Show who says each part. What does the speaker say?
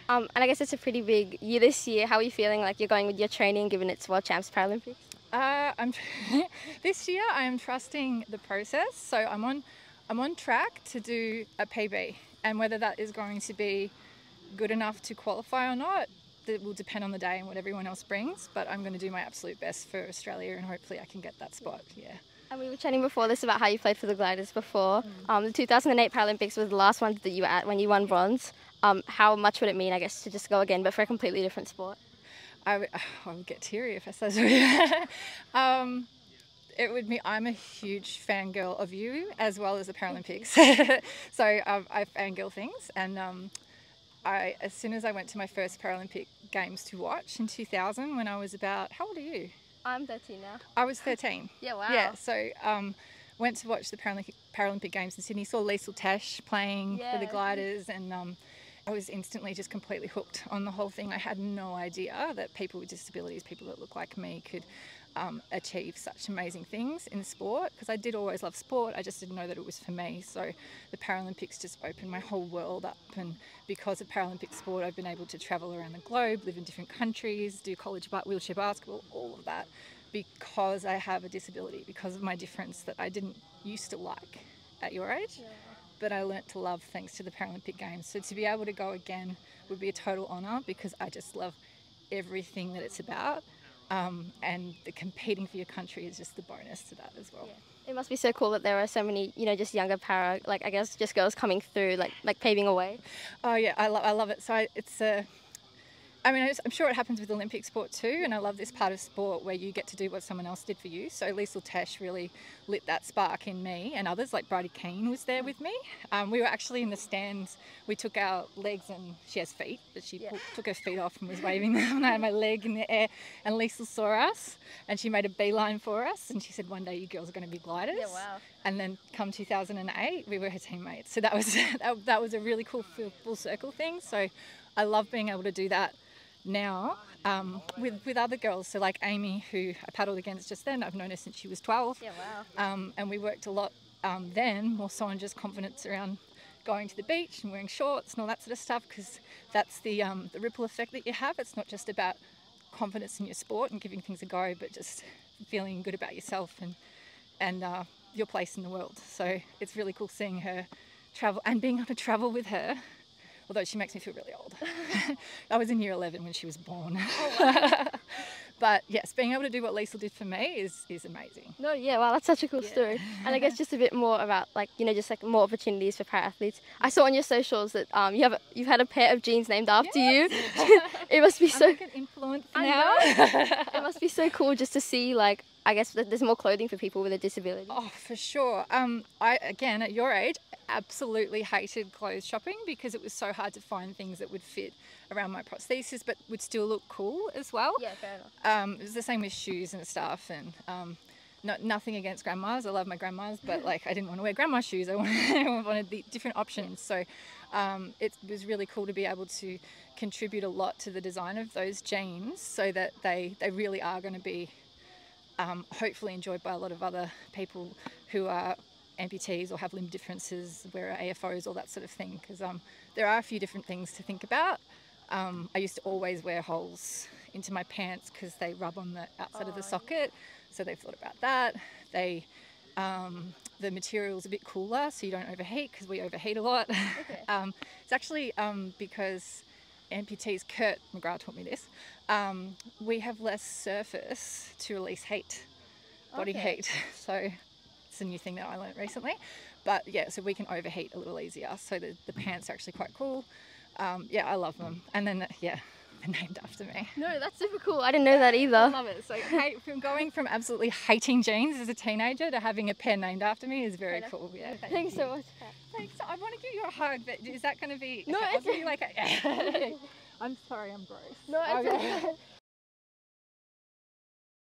Speaker 1: And I guess it's a pretty big year this year. How are you feeling like you're going with your training, given it's World Champs Paralympics?
Speaker 2: This year I am trusting the process. So I'm on track to do a PB, and whether that is going to be good enough to qualify or not, that will depend on the day and what everyone else brings. But I'm going to do my absolute best for Australia, and hopefully I can get that spot. Yeah.
Speaker 1: And we were chatting before this about how you played for the gliders before. The 2008 Paralympics was the last one that you were at when you won bronze. How much would it mean, I guess, to just go again, but for a completely different sport?
Speaker 2: I would get teary if I said so. It would be. I'm a huge fangirl of you as well as the Paralympics. So I fangirl things, and as soon as I went to my first Paralympic Games to watch in 2000, when I was about, how old are you?
Speaker 1: I'm 13 now.
Speaker 2: I was 13.
Speaker 1: Yeah, wow.
Speaker 2: Yeah, so went to watch the Paralympic Games in Sydney, saw Liesl Tesch playing for the gliders, and I was instantly just completely hooked on the whole thing. I had no idea that people with disabilities, people that look like me, could achieve such amazing things in sport, because I did always love sport, I just didn't know that it was for me. So the Paralympics just opened my whole world up, and because of Paralympic sport I've been able to travel around the globe, live in different countries, do college wheelchair basketball, all of that, because I have a disability, because of my difference that I didn't used to like at your age. Yeah. But I learnt to love thanks to the Paralympic Games. So to be able to go again would be a total honour, because I just love everything that it's about. And the competing for your country is just the bonus to that as well.
Speaker 1: Yeah. It must be so cool that there are so many, just younger para, I guess just girls coming through, like paving a way.
Speaker 2: Oh yeah, I love it. So it's I'm sure it happens with Olympic sport too, and I love this part of sport where you get to do what someone else did for you. So Liesl Tesch really lit that spark in me, and others like Bridie Keane was there with me. We were actually in the stands. We took our legs, and she has feet, but she took her feet off and was waving them, and I had my leg in the air, and Liesl saw us and she made a beeline for us, and she said, one day you girls are going to be gliders.
Speaker 1: Yeah, wow. And
Speaker 2: then come 2008, we were her teammates. So that was that was a really cool full circle thing. So I love being able to do that now with other girls. So like Amy, who I paddled against just then, I've known her since she was 12.
Speaker 1: Yeah, wow.
Speaker 2: And we worked a lot then, more so on just confidence around going to the beach and wearing shorts and all that sort of stuff, because that's the ripple effect that you have. It's not just about confidence in your sport and giving things a go, but just feeling good about yourself and your place in the world. So it's really cool seeing her travel and being able to travel with her. Although she makes me feel really old. I was in year 11 when she was born. Oh, wow. But yes, being able to do what Liesl did for me is amazing.
Speaker 1: No, yeah, wow, that's such a cool story. And I guess just a bit more about just more opportunities for para athletes. I saw on your socials that you've had a pair of jeans named after you. It must be so.
Speaker 2: I'm like an influence now.
Speaker 1: It must be so cool just to see I guess that there's more clothing for people with a disability.
Speaker 2: Oh, for sure. I, again, at your age, absolutely hated clothes shopping, because it was so hard to find things that would fit around my prosthesis but would still look cool as well.
Speaker 1: Yeah, fair enough.
Speaker 2: It was the same with shoes and stuff, and nothing against grandmas. I love my grandmas, but I didn't want to wear grandma shoes. I wanted the different options. So it was really cool to be able to contribute a lot to the design of those jeans, so that they really are going to be hopefully enjoyed by a lot of other people who are amputees or have limb differences, wear AFOs, all that sort of thing, because there are a few different things to think about. I used to always wear holes into my pants because they rub on the outside of the socket, so they've thought about that. The material's a bit cooler so you don't overheat, because we overheat a lot. Okay. It's actually because amputees, Kurt McGrath taught me this, we have less surface to release heat, body heat. So it's a new thing that I learned recently. But yeah, so we can overheat a little easier. So the pants are actually quite cool. Yeah, I love them. And then, they're named after me.
Speaker 1: No, that's super cool. I didn't know that either.
Speaker 2: I love it. So from going from absolutely hating jeans as a teenager to having a pair named after me is very cool. Yeah.
Speaker 1: Thanks so much.
Speaker 2: Thanks. I want to give you a hug, but is that going to be...
Speaker 1: No,
Speaker 2: I'll give you I'm sorry, I'm gross.
Speaker 1: No, it's okay.